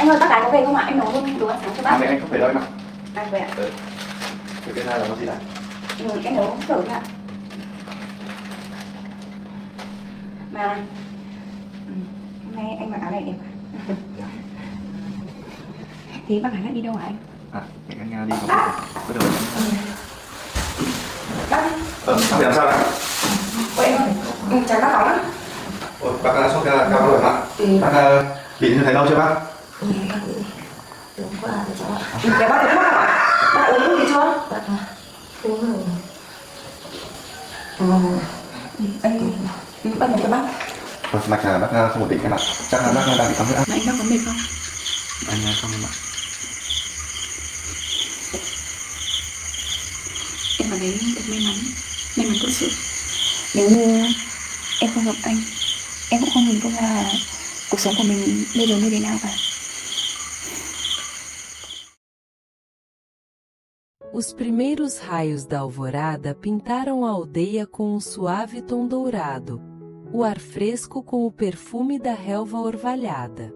Anh ơi, bác gái có về không ạ? Em nấu luôn đồ ăn sáng cho bác. Anh không về đâu em ạ. À về ạ. Cái này là món gì đấy? Em nấu phở ạ. Mà hôm nay anh mặc áo này đẹp à? Thế bác gái lại đi đâu hả anh? Hẹn anh Nga đi có bắt đầu. Bác Bác làm sao đấy? ôi em ơi, chào bác nóng lắm. Bác đã sốt cao rồi ạ. Bác bị như thế lâu chưa bác? Đúng qua rồi cháu ạ. Để bác uống thuốc ạ? Bác uống thuốc gì chưa? Bác uống rồi. Bác uống cho bác. Mạch là bác không ổn định em ạ. Chắc là bác đang bị tăng huyết áp. Mà anh bác có mệt không? Anh không em ạ. Em cảm thấy thật may mắn thực sự. Nếu như em không gặp anh, em cũng không hình dung ra là cuộc sống của mình bây giờ như thế nào cả. Os primeiros raios da alvorada pintaram a aldeia com um suave tom dourado, o ar fresco com o perfume da relva orvalhada.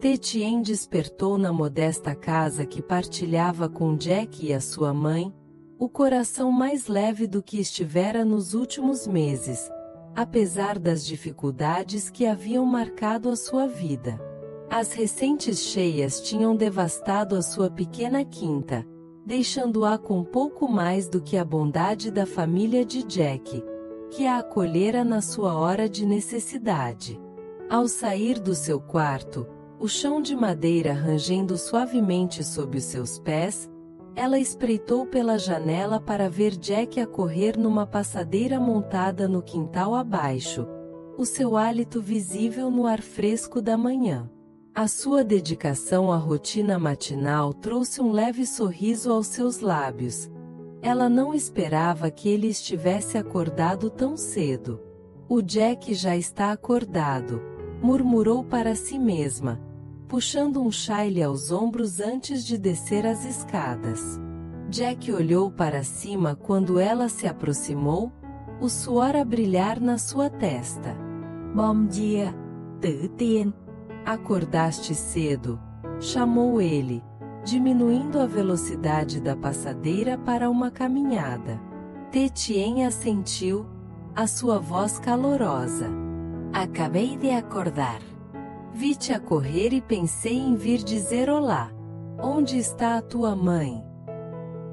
Tetien despertou na modesta casa que partilhava com Jack e a sua mãe, o coração mais leve do que estivera nos últimos meses, apesar das dificuldades que haviam marcado a sua vida. As recentes cheias tinham devastado a sua pequena quinta, deixando-a com pouco mais do que a bondade da família de Jack, que a acolhera na sua hora de necessidade. Ao sair do seu quarto, o chão de madeira rangendo suavemente sob os seus pés, ela espreitou pela janela para ver Jack a correr numa passadeira montada no quintal abaixo, o seu hálito visível no ar fresco da manhã. A sua dedicação à rotina matinal trouxe um leve sorriso aos seus lábios. Ela não esperava que ele estivesse acordado tão cedo. O Jack já está acordado, murmurou para si mesma, puxando um chale aos ombros antes de descer as escadas. Jack olhou para cima quando ela se aproximou, o suor a brilhar na sua testa. Bom dia, Tử Tiên. Acordaste cedo, chamou ele, diminuindo a velocidade da passadeira para uma caminhada. Tetien assentiu, a sua voz calorosa. Acabei de acordar. Vi-te a correr e pensei em vir dizer olá. Onde está a tua mãe?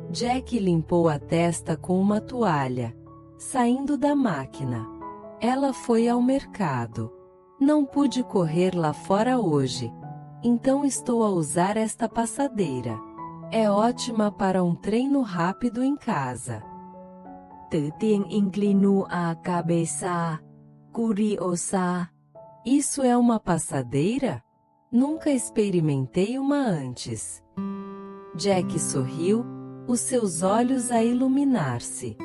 Jack limpou a testa com uma toalha, saindo da máquina. Ela foi ao mercado. Não pude correr lá fora hoje, então estou a usar esta passadeira. É ótima para um treino rápido em casa. Tử Tiên inclino a cabeça, curiosa. Isso é uma passadeira? Nunca experimentei uma antes. Jack sorriu, os seus olhos a iluminar-se.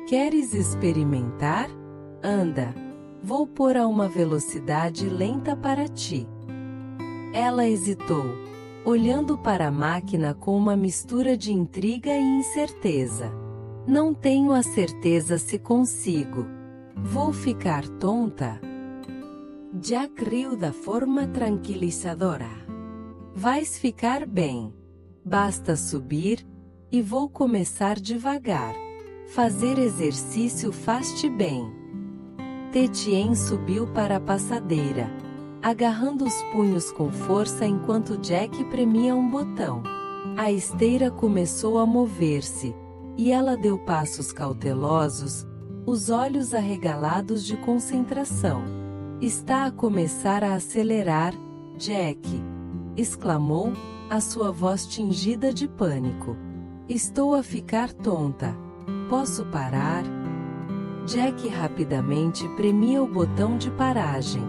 Queres experimentar? Anda, vou pôr a uma velocidade lenta para ti. Ela hesitou, olhando para a máquina com uma mistura de intriga e incerteza. Não tenho a certeza se consigo. Vou ficar tonta? Jack riu da forma tranquilizadora. Vais ficar bem. Basta subir, e vou começar devagar. Fazer exercício faz-te bem. Tetien subiu para a passadeira, agarrando os punhos com força enquanto Jack premia um botão. A esteira começou a mover-se, e ela deu passos cautelosos, os olhos arregalados de concentração. Está a começar a acelerar, Jack! Exclamou, a sua voz tingida de pânico. Estou a ficar tonta. Posso parar? Jack rapidamente premia o botão de paragem,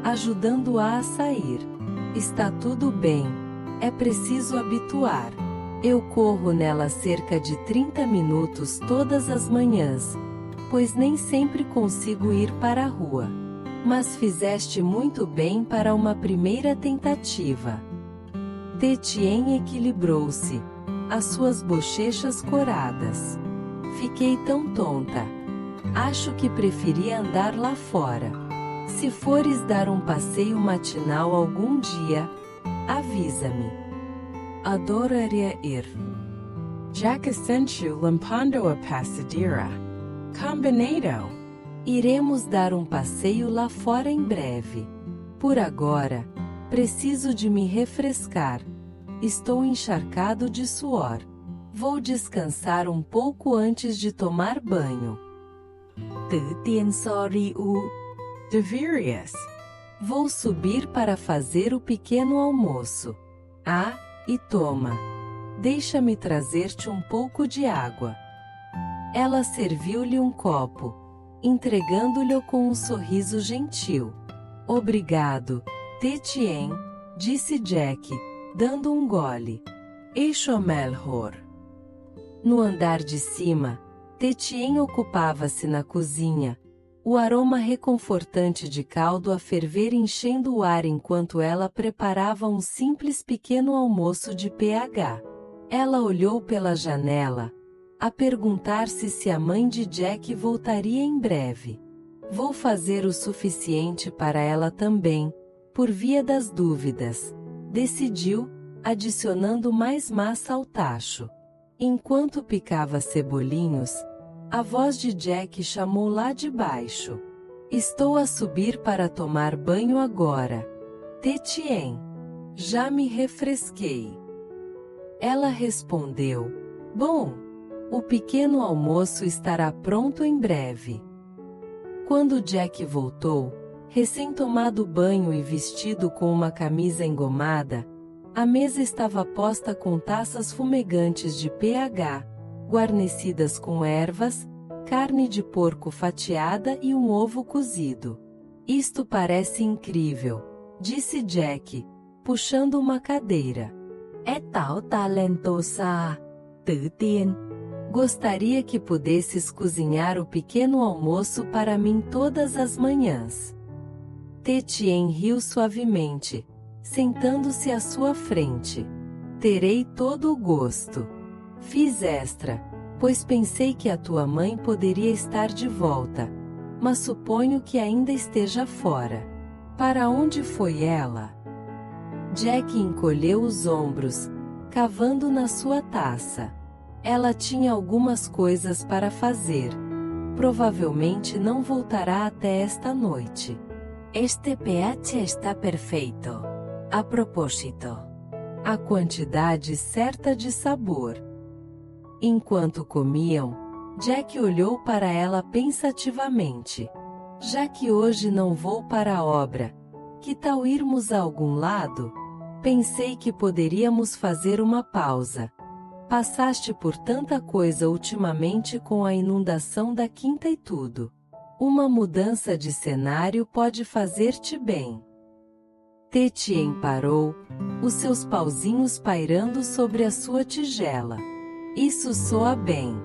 ajudando-a a sair. Está tudo bem. É preciso habituar. Eu corro nela cerca de 30 minutos todas as manhãs, pois nem sempre consigo ir para a rua. Mas fizeste muito bem para uma primeira tentativa. Tetien equilibrou-se, as suas bochechas coradas. Fiquei tão tonta. Acho que preferia andar lá fora. Se fores dar um passeio matinal algum dia, avisa-me. Adoraria ir. Jack assentiu limpando a passadeira. Combinado. Iremos dar um passeio lá fora em breve. Por agora, preciso de me refrescar. Estou encharcado de suor. Vou descansar um pouco antes de tomar banho. Tự tiên sorry u. Deverias. Vou subir para fazer o pequeno almoço. Ah, e toma. Deixa-me trazer-te um pouco de água. Ela serviu-lhe um copo, entregando-lhe com um sorriso gentil. Obrigado, Tetien, disse Jack, dando um gole. Eixo melhor. No andar de cima, Tetien ocupava-se na cozinha, o aroma reconfortante de caldo a ferver enchendo o ar enquanto ela preparava um simples pequeno almoço de pH. Ela olhou pela janela, a perguntar-se se a mãe de Jack voltaria em breve. Vou fazer o suficiente para ela também, por via das dúvidas, decidiu, adicionando mais massa ao tacho. Enquanto picava cebolinhos, a voz de Jack chamou lá de baixo. Estou a subir para tomar banho agora. Tetien. Já me refresquei. Ela respondeu, bom, o pequeno almoço estará pronto em breve. Quando Jack voltou, recém-tomado banho e vestido com uma camisa engomada, a mesa estava posta com taças fumegantes de pH, guarnecidas com ervas, carne de porco fatiada e um ovo cozido. Isto parece incrível, disse Jack, puxando uma cadeira. É tal talentosa, Tự tiên. Gostaria que pudesses cozinhar o pequeno almoço para mim todas as manhãs. Tetien riu suavemente, sentando-se à sua frente. Terei todo o gosto. Fiz extra, pois pensei que a tua mãe poderia estar de volta, mas suponho que ainda esteja fora. Para onde foi ela? Jack encolheu os ombros, cavando na sua taça. Ela tinha algumas coisas para fazer. Provavelmente não voltará até esta noite. Este pH está perfeito. A propósito. A quantidade certa de sabor. Enquanto comiam, Jack olhou para ela pensativamente. Já que hoje não vou para a obra, que tal irmos a algum lado? Pensei que poderíamos fazer uma pausa. Passaste por tanta coisa ultimamente com a inundação da quinta e tudo. Uma mudança de cenário pode fazer-te bem. Tetien parou, os seus pauzinhos pairando sobre a sua tigela. Isso soa bem.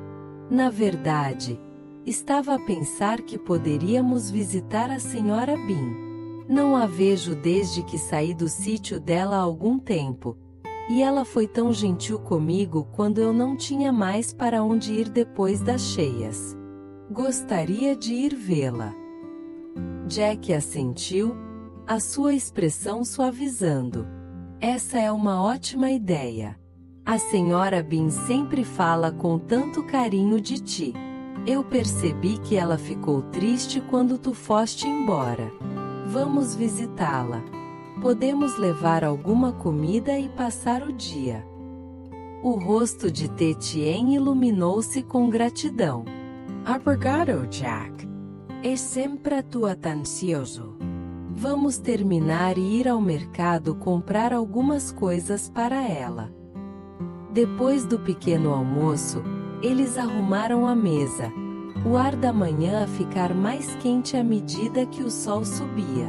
Na verdade, estava a pensar que poderíamos visitar a Sra. Bean. Não a vejo desde que saí do sítio dela há algum tempo. E ela foi tão gentil comigo quando eu não tinha mais para onde ir depois das cheias. Gostaria de ir vê-la. Jack assentiu, a sua expressão suavizando. Essa é uma ótima ideia. A Sra. Bean sempre fala com tanto carinho de ti. Eu percebi que ela ficou triste quando tu foste embora. Vamos visitá-la. Podemos levar alguma comida e passar o dia. O rosto de Tetien iluminou-se com gratidão. Obrigado, Jack. É sempre tu atencioso. Vamos terminar e ir ao mercado comprar algumas coisas para ela. Depois do pequeno almoço, eles arrumaram a mesa, o ar da manhã a ficar mais quente à medida que o sol subia.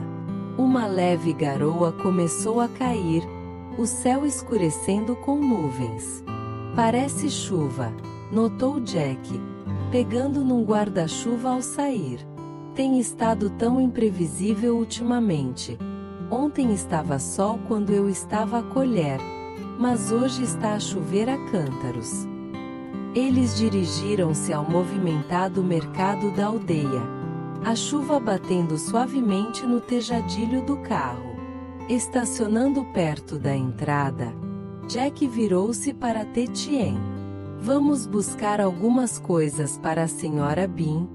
Uma leve garoa começou a cair, o céu escurecendo com nuvens. Parece chuva, notou Jack, pegando num guarda-chuva ao sair. Tem estado tão imprevisível ultimamente. Ontem estava sol quando eu estava a colher, mas hoje está a chover a cântaros. Eles dirigiram-se ao movimentado mercado da aldeia, a chuva batendo suavemente no tejadilho do carro. Estacionando perto da entrada, Jack virou-se para Tetien. Vamos buscar algumas coisas para a Sra. Bean,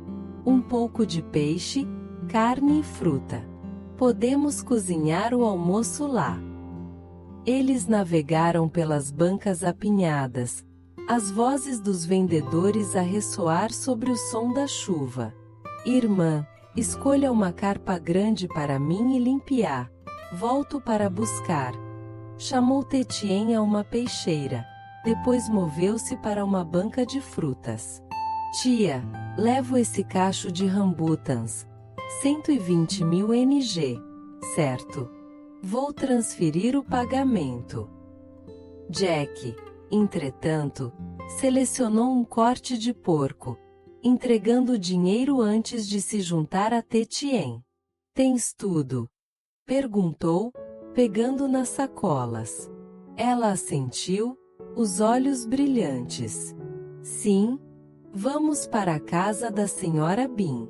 um pouco de peixe, carne e fruta. Podemos cozinhar o almoço lá. Eles navegaram pelas bancas apinhadas, as vozes dos vendedores a ressoar sobre o som da chuva. Irmã, escolha uma carpa grande para mim e limpiar. Volto para buscar. Chamou Tetien a uma peixeira. Depois moveu-se para uma banca de frutas. Tia, levo esse cacho de rambutans. 120.000 NG. Certo. Vou transferir o pagamento. Jack, entretanto, selecionou um corte de porco, entregando o dinheiro antes de se juntar a Tetien. Tens tudo? Perguntou, pegando nas sacolas. Ela assentiu, os olhos brilhantes. Sim, vamos para a casa da Sra. Bean.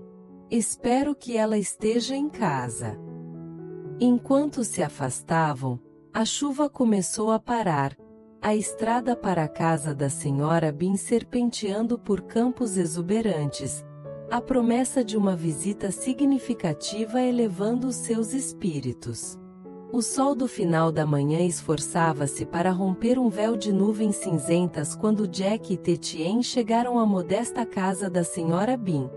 Espero que ela esteja em casa. Enquanto se afastavam, a chuva começou a parar, a estrada para a casa da Sra. Bean serpenteando por campos exuberantes, a promessa de uma visita significativa elevando os seus espíritos. O sol do final da manhã esforçava-se para romper um véu de nuvens cinzentas quando Jack e Tetien chegaram à modesta casa da Sra. Bean,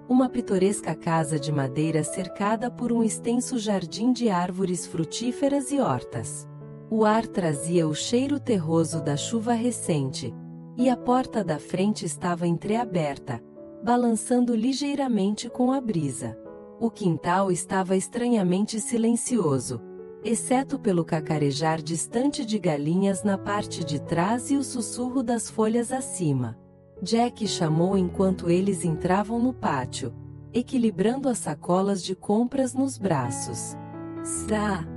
uma pitoresca casa de madeira cercada por um extenso jardim de árvores frutíferas e hortas. O ar trazia o cheiro terroso da chuva recente, e a porta da frente estava entreaberta, balançando ligeiramente com a brisa. O quintal estava estranhamente silencioso, exceto pelo cacarejar distante de galinhas na parte de trás e o sussurro das folhas acima. Jack chamou enquanto eles entravam no pátio, equilibrando as sacolas de compras nos braços. Sra.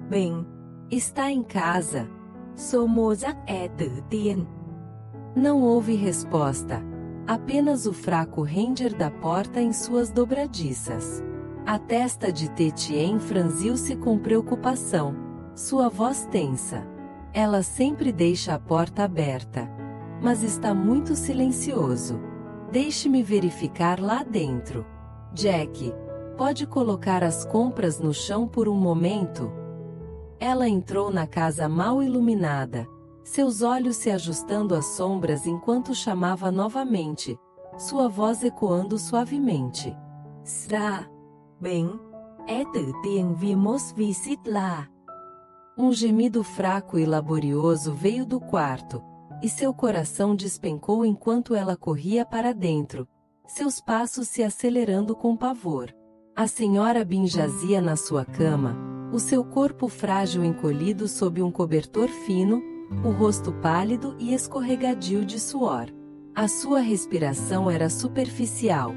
Bem, está em casa. Somos a Tetien. Não houve resposta, apenas o fraco ranger da porta em suas dobradiças. A testa de Tetien franziu-se com preocupação, sua voz tensa. Ela sempre deixa a porta aberta. Mas está muito silencioso. Deixe-me verificar lá dentro. Jack, pode colocar as compras no chão por um momento? Ela entrou na casa mal iluminada, seus olhos se ajustando às sombras enquanto chamava novamente, sua voz ecoando suavemente. Sra. Bem, Tetien vimos visit lá. Um gemido fraco e laborioso veio do quarto, e seu coração despencou enquanto ela corria para dentro, seus passos se acelerando com pavor. A Sra. Bean jazia na sua cama, o seu corpo frágil encolhido sob um cobertor fino, o rosto pálido e escorregadio de suor. A sua respiração era superficial.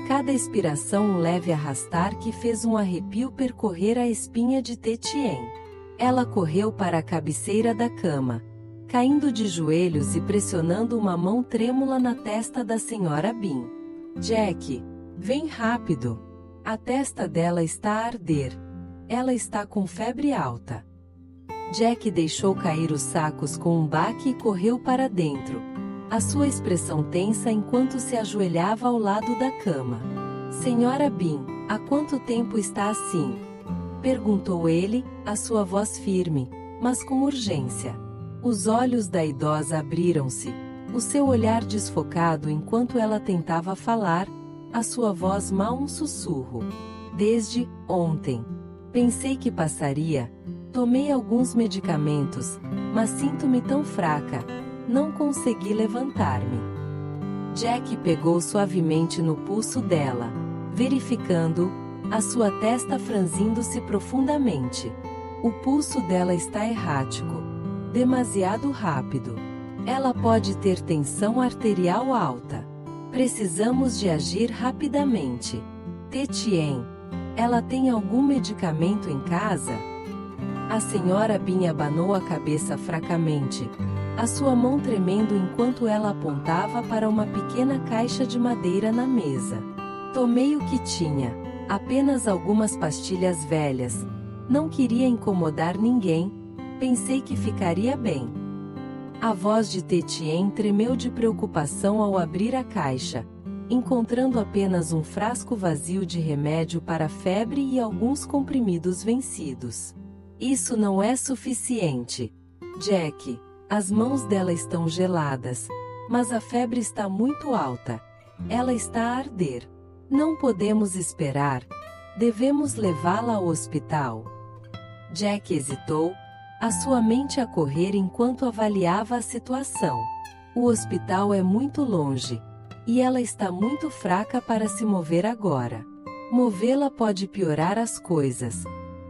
Cada expiração um leve arrastar que fez um arrepio percorrer a espinha de Tetien. Ela correu para a cabeceira da cama, caindo de joelhos e pressionando uma mão trêmula na testa da Sra. Bean. Jack, vem rápido. A testa dela está a arder. Ela está com febre alta. Jack deixou cair os sacos com um baque e correu para dentro, a sua expressão tensa enquanto se ajoelhava ao lado da cama. Sra. Bean, há quanto tempo está assim? Perguntou ele, a sua voz firme, mas com urgência. Os olhos da idosa abriram-se, o seu olhar desfocado enquanto ela tentava falar, a sua voz mal um sussurro. Desde ontem. Pensei que passaria. Tomei alguns medicamentos, mas sinto-me tão fraca. Não consegui levantar-me. Jack pegou suavemente no pulso dela, verificando, a sua testa franzindo-se profundamente. O pulso dela está errático. Demasiado rápido. Ela pode ter tensão arterial alta. Precisamos de agir rapidamente. Tetien, ela tem algum medicamento em casa? A Sra. Bean abanou a cabeça fracamente, a sua mão tremendo enquanto ela apontava para uma pequena caixa de madeira na mesa. Tomei o que tinha, apenas algumas pastilhas velhas. Não queria incomodar ninguém, pensei que ficaria bem. A voz de Tetien tremeu de preocupação ao abrir a caixa, encontrando apenas um frasco vazio de remédio para febre e alguns comprimidos vencidos. Isso não é suficiente. Jack, as mãos dela estão geladas, mas a febre está muito alta. Ela está a arder. Não podemos esperar. Devemos levá-la ao hospital. Jack hesitou, a sua mente a correr enquanto avaliava a situação. O hospital é muito longe, e ela está muito fraca para se mover agora. Movê-la pode piorar as coisas.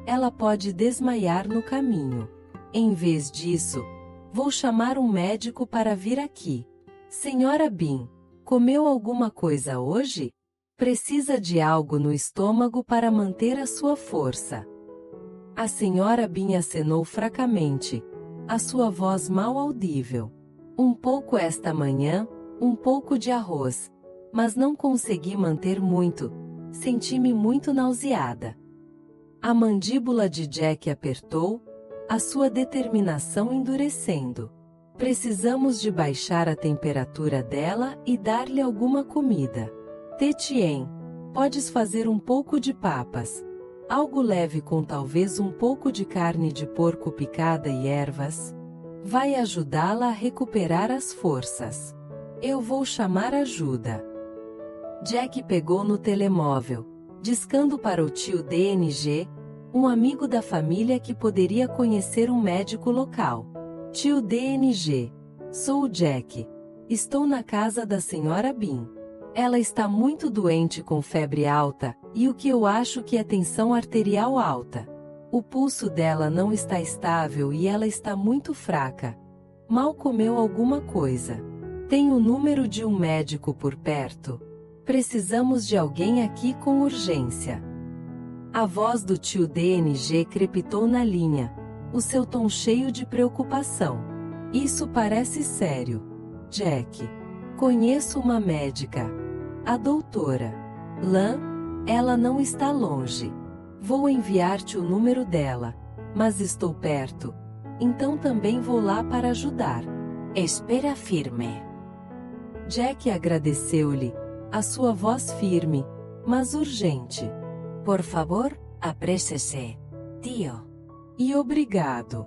Ela pode desmaiar no caminho. Em vez disso, vou chamar um médico para vir aqui. Senhora Bean, comeu alguma coisa hoje? Precisa de algo no estômago para manter a sua força. A senhora Bean acenou fracamente, a sua voz mal audível. Um pouco esta manhã, um pouco de arroz, mas não consegui manter muito, senti-me muito nauseada. A mandíbula de Jack apertou, a sua determinação endurecendo. Precisamos de baixar a temperatura dela e dar-lhe alguma comida. Tetien, podes fazer um pouco de papas. Algo leve com talvez um pouco de carne de porco picada e ervas. Vai ajudá-la a recuperar as forças. Eu vou chamar ajuda. Jack pegou no telemóvel, discando para o tio DNG, um amigo da família que poderia conhecer um médico local. Tio DNG, sou o Jack. Estou na casa da senhora Bean. Ela está muito doente com febre alta, e o que eu acho que é tensão arterial alta. O pulso dela não está estável e ela está muito fraca. Mal comeu alguma coisa. Tem o número de um médico por perto? Precisamos de alguém aqui com urgência. A voz do tio DNG crepitou na linha, o seu tom cheio de preocupação. Isso parece sério. Jack. Conheço uma médica. A doutora Lan, ela não está longe. Vou enviar-te o número dela, mas estou perto, então também vou lá para ajudar. Espera firme. Jack agradeceu-lhe, a sua voz firme, mas urgente. Por favor, apresse-se, tio. E obrigado.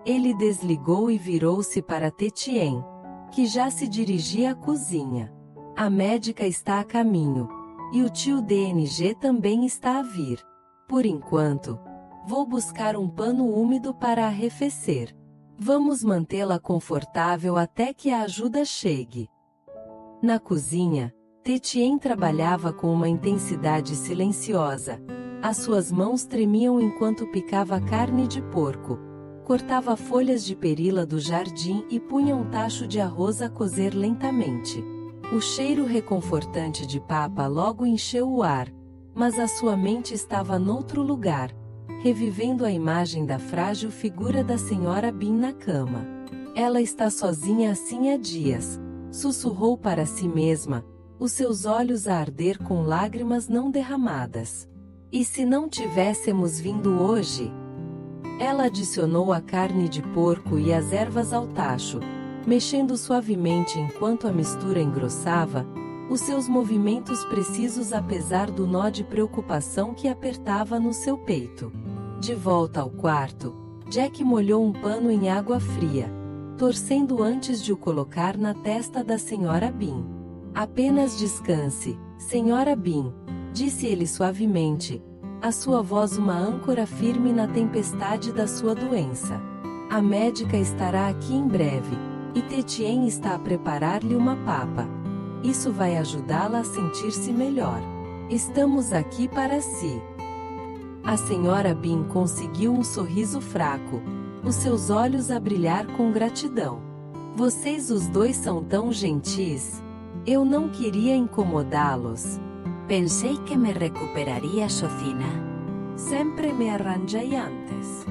Ele desligou e virou-se para Tetien, que já se dirigia à cozinha. A médica está a caminho, e o tio DNG também está a vir. Por enquanto, vou buscar um pano úmido para arrefecer. Vamos mantê-la confortável até que a ajuda chegue. Na cozinha, Tetien trabalhava com uma intensidade silenciosa. As suas mãos tremiam enquanto picava carne de porco, cortava folhas de perila do jardim e punha um tacho de arroz a cozer lentamente. O cheiro reconfortante de papa logo encheu o ar, mas a sua mente estava noutro lugar, revivendo a imagem da frágil figura da senhora Bean na cama. Ela está sozinha assim há dias, sussurrou para si mesma, os seus olhos a arder com lágrimas não derramadas. E se não tivéssemos vindo hoje? Ela adicionou a carne de porco e as ervas ao tacho, mexendo suavemente enquanto a mistura engrossava, os seus movimentos precisos apesar do nó de preocupação que apertava no seu peito. De volta ao quarto, Jack molhou um pano em água fria, torcendo antes de o colocar na testa da senhora Bean. Apenas descanse, senhora Bean, disse ele suavemente, a sua voz uma âncora firme na tempestade da sua doença. A médica estará aqui em breve, e Tetien está a preparar-lhe uma papa. Isso vai ajudá-la a sentir-se melhor. Estamos aqui para si. A senhora Bean conseguiu um sorriso fraco, os seus olhos a brilhar com gratidão. Vocês os dois são tão gentis. Eu não queria incomodá-los. Pensei que me recuperaria sozinha. Sempre me arranjei antes.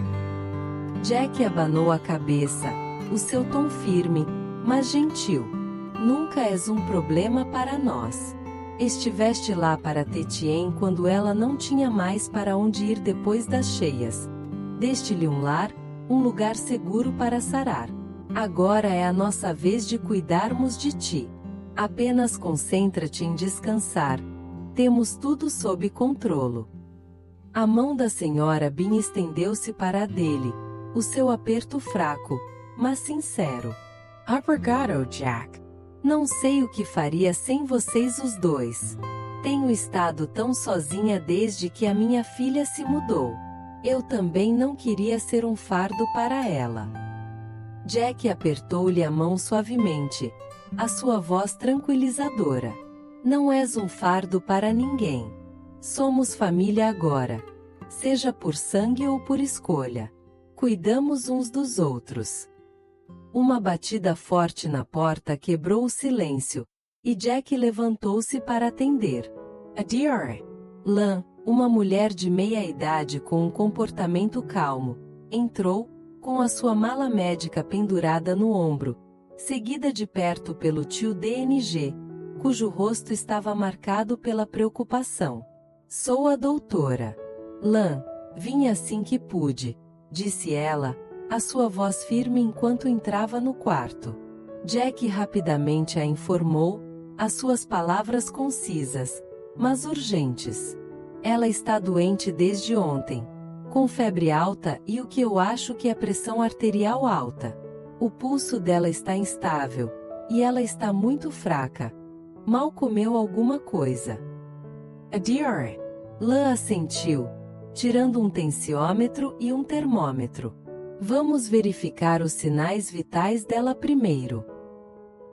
Jack abanou a cabeça, o seu tom firme, mas gentil. Nunca és um problema para nós. Estiveste lá para Tetien quando ela não tinha mais para onde ir depois das cheias. Deste-lhe um lar, um lugar seguro para sarar. Agora é a nossa vez de cuidarmos de ti. Apenas concentra-te em descansar. Temos tudo sob controlo. A mão da senhora Bin estendeu-se para a dele, o seu aperto fraco, mas sincero. Obrigado, Jack. Não sei o que faria sem vocês os dois. Tenho estado tão sozinha desde que a minha filha se mudou. Eu também não queria ser um fardo para ela. Jack apertou-lhe a mão suavemente, a sua voz tranquilizadora. Não és um fardo para ninguém. Somos família agora. Seja por sangue ou por escolha. Cuidamos uns dos outros. Uma batida forte na porta quebrou o silêncio, e Jack levantou-se para atender. Adira. Lan, uma mulher de meia-idade com um comportamento calmo, entrou, com a sua mala médica pendurada no ombro, seguida de perto pelo tio DNG, cujo rosto estava marcado pela preocupação. Sou a doutora. Lan, vim assim que pude, disse ela, a sua voz firme enquanto entrava no quarto. Jack rapidamente a informou, as suas palavras concisas, mas urgentes. Ela está doente desde ontem, com febre alta e o que eu acho que é pressão arterial alta. O pulso dela está instável, e ela está muito fraca. Mal comeu alguma coisa. Adira. Lan assentiu, tirando um tensiômetro e um termômetro. Vamos verificar os sinais vitais dela primeiro.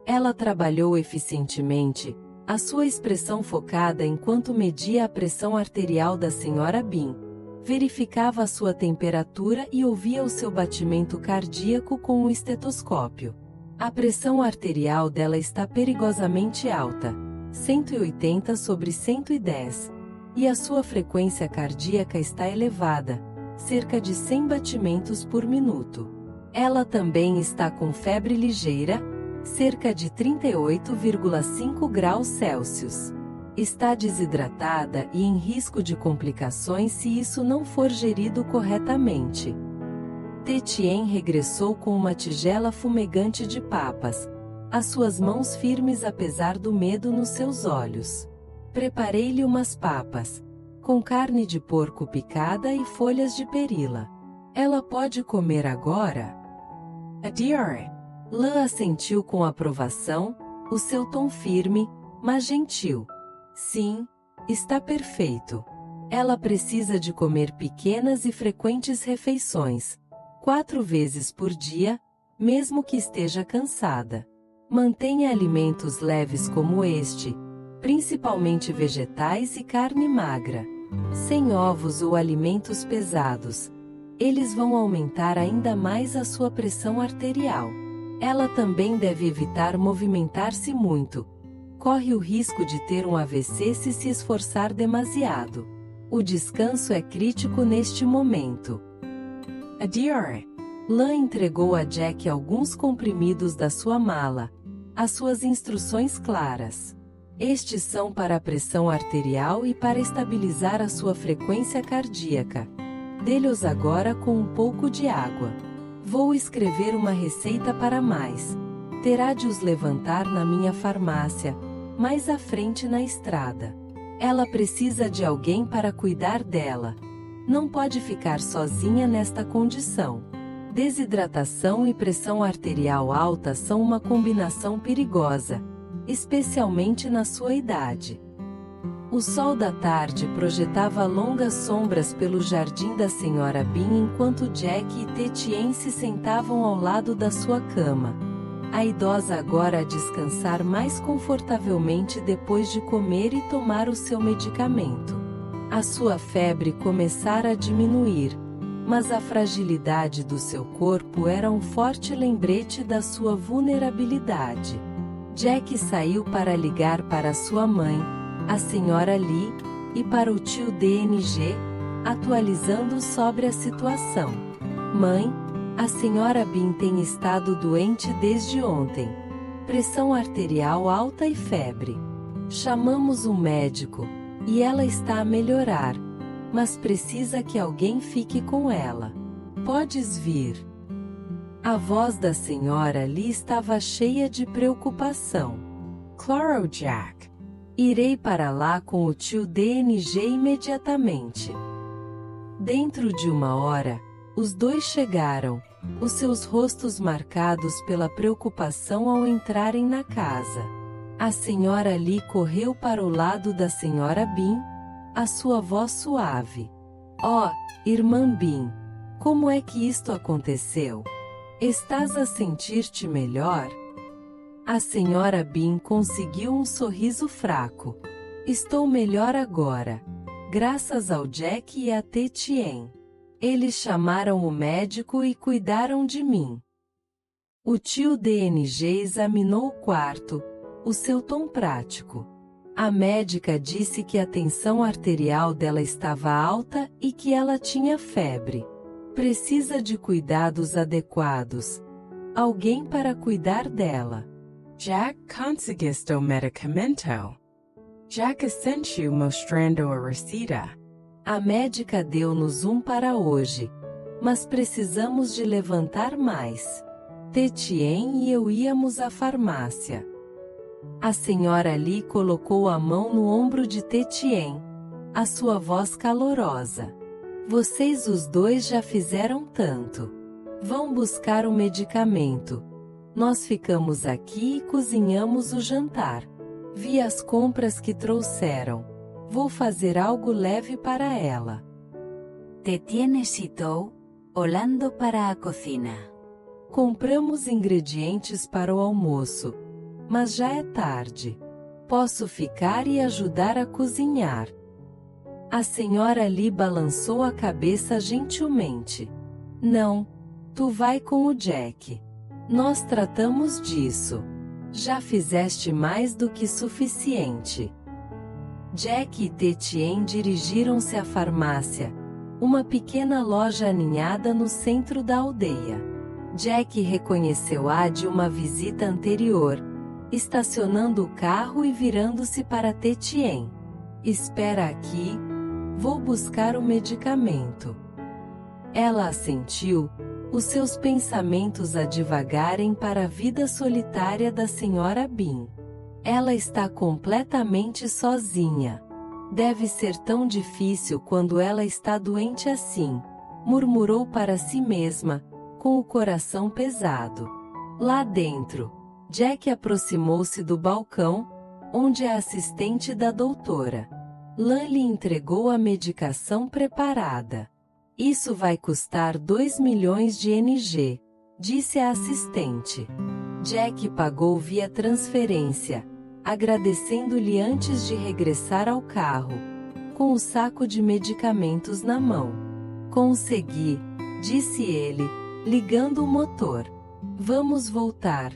Ela trabalhou eficientemente, a sua expressão focada enquanto media a pressão arterial da senhora Bin. Verificava a sua temperatura e ouvia o seu batimento cardíaco com o estetoscópio. A pressão arterial dela está perigosamente alta, 180/110, e a sua frequência cardíaca está elevada, cerca de 100 batimentos por minuto. Ela também está com febre ligeira, cerca de 38,5 graus Celsius. Está desidratada e em risco de complicações se isso não for gerido corretamente. Tetien regressou com uma tigela fumegante de papas, as suas mãos firmes apesar do medo nos seus olhos. Preparei-lhe umas papas, com carne de porco picada e folhas de perila. Ela pode comer agora? Adira. Lan assentiu com aprovação, o seu tom firme, mas gentil. Sim, está perfeito. Ela precisa de comer pequenas e frequentes refeições, 4 vezes por dia, mesmo que esteja cansada. Mantenha alimentos leves como este, principalmente vegetais e carne magra, sem ovos ou alimentos pesados. Eles vão aumentar ainda mais a sua pressão arterial. Ela também deve evitar movimentar-se muito. Corre o risco de ter um AVC se esforçar demasiado. O descanso é crítico neste momento. Adira. Lan entregou a Jack alguns comprimidos da sua mala, as suas instruções claras. Estes são para a pressão arterial e para estabilizar a sua frequência cardíaca. Dê-los agora com um pouco de água. Vou escrever uma receita para mais. Terá de os levantar na minha farmácia, mais à frente na estrada. Ela precisa de alguém para cuidar dela. Não pode ficar sozinha nesta condição. Desidratação e pressão arterial alta são uma combinação perigosa, especialmente na sua idade. O sol da tarde projetava longas sombras pelo jardim da senhora Bin enquanto Jack e Tetien se sentavam ao lado da sua cama. A idosa agora a descansar mais confortavelmente depois de comer e tomar o seu medicamento. A sua febre começara a diminuir, mas a fragilidade do seu corpo era um forte lembrete da sua vulnerabilidade. Jack saiu para ligar para sua mãe, a senhora Lee, e para o tio DNG, atualizando sobre a situação. Mãe, a senhora Bin tem estado doente desde ontem. Pressão arterial alta e febre. Chamamos um médico, e ela está a melhorar, mas precisa que alguém fique com ela. Podes vir. A voz da senhora Lee estava cheia de preocupação. Claro, Jack. Irei para lá com o tio DNG imediatamente. Dentro de 1 hora, os dois chegaram, os seus rostos marcados pela preocupação ao entrarem na casa. A senhora Lee correu para o lado da senhora Bean, a sua voz suave. Oh, irmã Bean, como é que isto aconteceu? Estás a sentir-te melhor? A senhora Bean conseguiu um sorriso fraco. Estou melhor agora, graças ao Jack e a Tetien. Eles chamaram o médico e cuidaram de mim. O tio DNG examinou o quarto, o seu tom prático. A médica disse que a tensão arterial dela estava alta e que ela tinha febre. Precisa de cuidados adequados. Alguém para cuidar dela. Jack conseguiste o medicamento. Jack assentiu mostrando a receita. A médica deu-nos um para hoje, mas precisamos de levantar mais. Tetien e eu íamos à farmácia. A senhora Lee colocou a mão no ombro de Tetien, a sua voz calorosa. Vocês os dois já fizeram tanto. Vão buscar o medicamento. Nós ficamos aqui e cozinhamos o jantar. Vi as compras que trouxeram. Vou fazer algo leve para ela. Tetien hesitou, olhando para a cocina. Compramos ingredientes para o almoço, mas já é tarde. Posso ficar e ajudar a cozinhar. A senhora Lee balançou a cabeça gentilmente. Não, tu vai com o Jack. Nós tratamos disso. Já fizeste mais do que suficiente. Jack e Tetien dirigiram-se à farmácia, uma pequena loja aninhada no centro da aldeia. Jack reconheceu-a de uma visita anterior, estacionando o carro e virando-se para Tetien. Espera aqui, vou buscar o medicamento. Ela assentiu, os seus pensamentos a divagarem para a vida solitária da senhora Bean. Ela está completamente sozinha. Deve ser tão difícil quando ela está doente assim, murmurou para si mesma, com o coração pesado. Lá dentro, Jack aproximou-se do balcão, onde a assistente da doutora Lan lhe entregou a medicação preparada. Isso vai custar 2 milhões de NG, disse a assistente. Jack pagou via transferência, agradecendo-lhe antes de regressar ao carro, com o saco de medicamentos na mão. Consegui, disse ele, ligando o motor. Vamos voltar.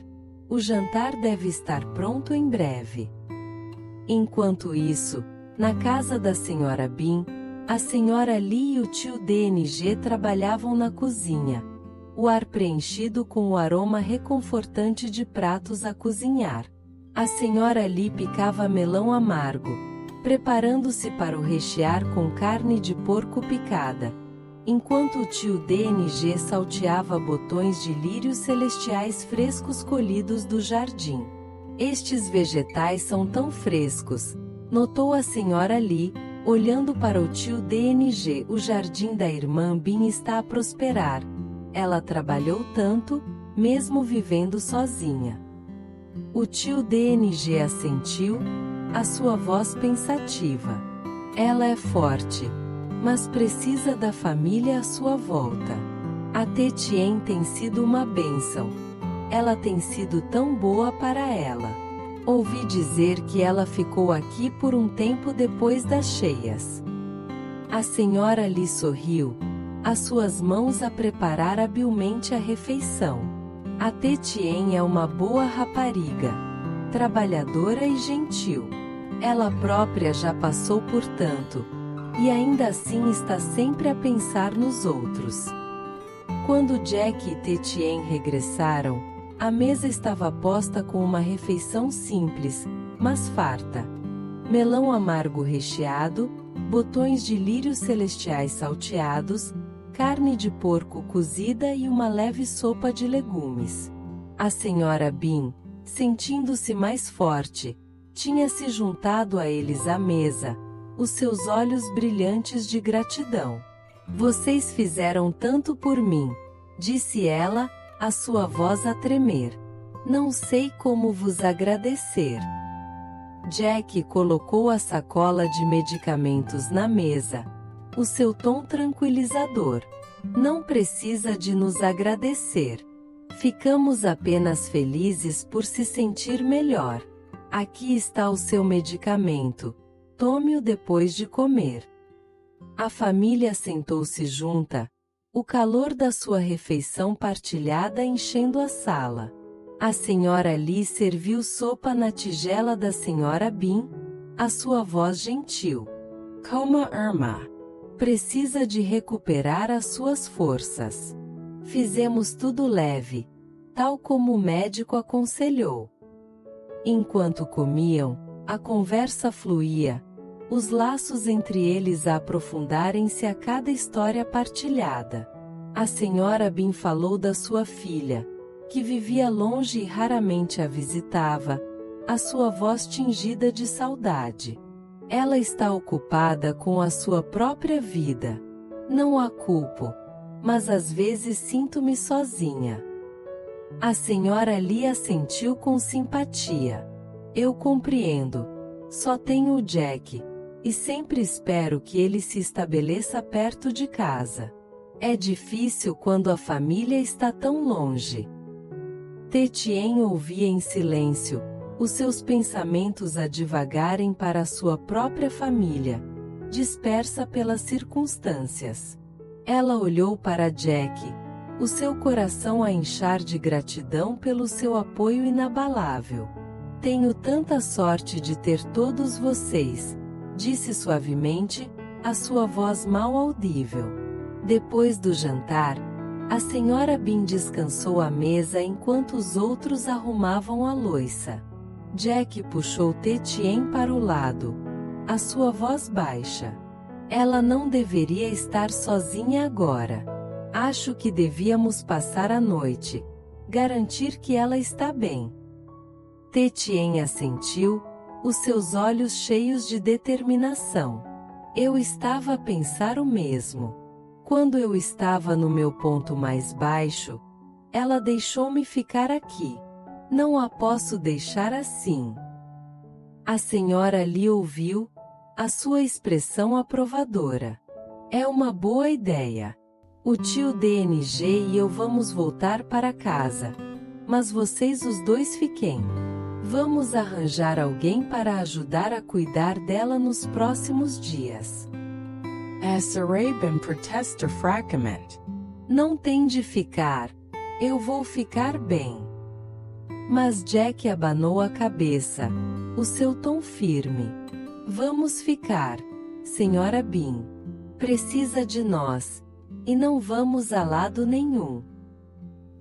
O jantar deve estar pronto em breve. Enquanto isso, na casa da senhora Bean, a senhora Lee e o tio DNG trabalhavam na cozinha, o ar preenchido com o aroma reconfortante de pratos a cozinhar. A senhora Lee picava melão amargo, preparando-se para o rechear com carne de porco picada, enquanto o tio DNG salteava botões de lírios celestiais frescos colhidos do jardim. Estes vegetais são tão frescos, notou a senhora Lee, olhando para o tio DNG. O jardim da irmã Bean está a prosperar. Ela trabalhou tanto, mesmo vivendo sozinha. O tio DNG assentiu, a sua voz pensativa. Ela é forte, mas precisa da família à sua volta. A Tetien tem sido uma bênção. Ela tem sido tão boa para ela. Ouvi dizer que ela ficou aqui por um tempo depois das cheias. A senhora lhe sorriu, as suas mãos a preparar habilmente a refeição. A Tetien é uma boa rapariga, trabalhadora e gentil. Ela própria já passou por tanto, e ainda assim está sempre a pensar nos outros. Quando Jack e Tetien regressaram, a mesa estava posta com uma refeição simples, mas farta. melão amargo recheado, botões de lírios celestiais salteados, carne de porco cozida e uma leve sopa de legumes. A senhora Bean, sentindo-se mais forte, tinha se juntado a eles à mesa, os seus olhos brilhantes de gratidão. Vocês fizeram tanto por mim, disse ela, a sua voz a tremer. Não sei como vos agradecer. Jack colocou a sacola de medicamentos na mesa, o seu tom tranquilizador. Não precisa de nos agradecer. Ficamos apenas felizes por se sentir melhor. Aqui está o seu medicamento. Tome-o depois de comer. A família sentou-se junta, o calor da sua refeição partilhada enchendo a sala. A senhora Lee serviu sopa na tigela da senhora Bean, a sua voz gentil. Coma Irma. Precisa de recuperar as suas forças. Fizemos tudo leve, tal como o médico aconselhou. Enquanto comiam, a conversa fluía, os laços entre eles a aprofundarem-se a cada história partilhada. A senhora Bean falou da sua filha, que vivia longe e raramente a visitava, a sua voz tingida de saudade. Ela está ocupada com a sua própria vida. Não a culpo, mas às vezes sinto-me sozinha. A senhora Lee assentiu com simpatia. Eu compreendo. Só tenho o Jack, e sempre espero que ele se estabeleça perto de casa. É difícil quando a família está tão longe. Tetien ouvia em silêncio, os seus pensamentos a divagarem para a sua própria família, dispersa pelas circunstâncias. Ela olhou para Jack, o seu coração a inchar de gratidão pelo seu apoio inabalável. Tenho tanta sorte de ter todos vocês, disse suavemente, a sua voz mal audível. Depois do jantar, a senhora Bean descansou à mesa enquanto os outros arrumavam a louça. Jack puxou Tetien para o lado, a sua voz baixa. Ela não deveria estar sozinha agora. Acho que devíamos passar a noite. Garantir que ela está bem. Tetien assentiu, os seus olhos cheios de determinação. Eu estava a pensar o mesmo. Quando eu estava no meu ponto mais baixo, ela deixou-me ficar aqui. Não a posso deixar assim. A senhora Lee ouviu, a sua expressão aprovadora. É uma boa ideia. O tio DNG e eu vamos voltar para casa. Mas vocês os dois fiquem. Vamos arranjar alguém para ajudar a cuidar dela nos próximos dias. Sarabin protesta fragment. Não tem de ficar. Eu vou ficar bem. Mas Jack abanou a cabeça, o seu tom firme. Vamos ficar, senhora Bean. Precisa de nós. E não vamos a lado nenhum.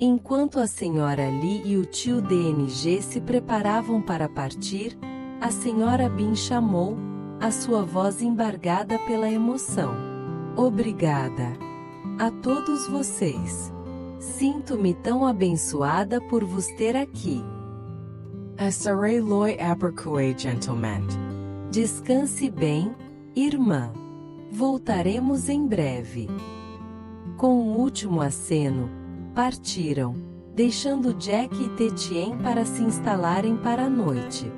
Enquanto a senhora Lee e o tio DNG se preparavam para partir, a senhora Bean chamou, a sua voz embargada pela emoção. Obrigada. A todos vocês. Sinto-me tão abençoada por vos ter aqui. Sarai loi abercue gentleman. Descanse bem, irmã. Voltaremos em breve. Com um último aceno, partiram, deixando Jack e Tetien para se instalarem para a noite.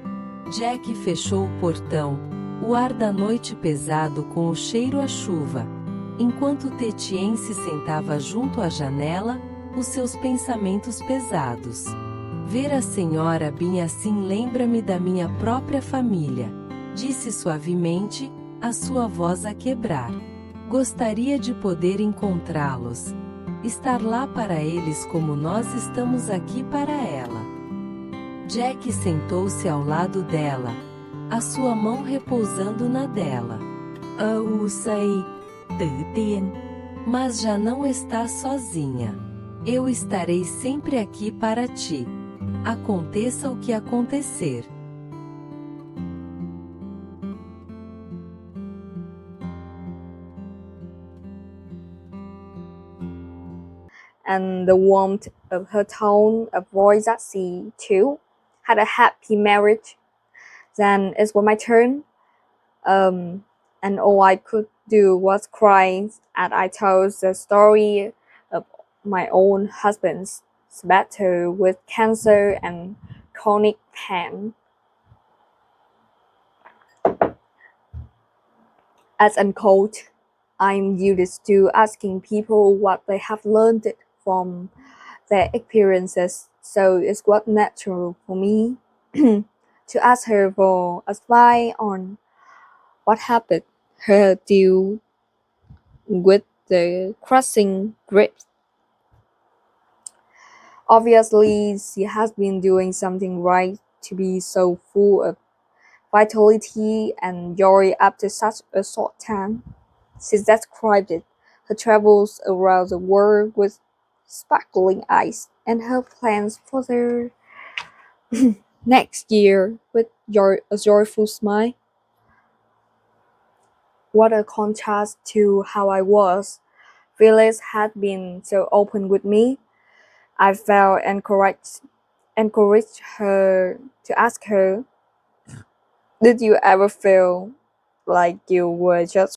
Jack fechou o portão, o ar da noite pesado com o cheiro a chuva, enquanto Tetien se sentava junto à janela, os seus pensamentos pesados. Ver a senhora Bean assim lembra-me da minha própria família, disse suavemente, a sua voz a quebrar. Gostaria de poder encontrá-los, estar lá para eles como nós estamos aqui para ela. Jack sentou-se ao lado dela, a sua mão repousando na dela. Eu sei, Tetien. Mas já não estás sozinha. Eu estarei sempre aqui para ti. Aconteça o que acontecer. and the warmth of her tone of voice that she, too, had a happy marriage. Then it was my turn, and all I could do was cry as I told the story of my own husband's battle with cancer and chronic pain. As unquote, I'm used to asking people what they have learned from their experiences, so it was natural for me to ask her for advice on what happened her deal with the crushing grief. Obviously, she has been doing something right to be so full of vitality and joy after such a short time. She described it, her travels around the world with sparkling eyes and her plans for the next year with a joyful smile. What a contrast to how I was. Phyllis had been so open with me. I felt encouraged her to ask her, did you ever feel like you were just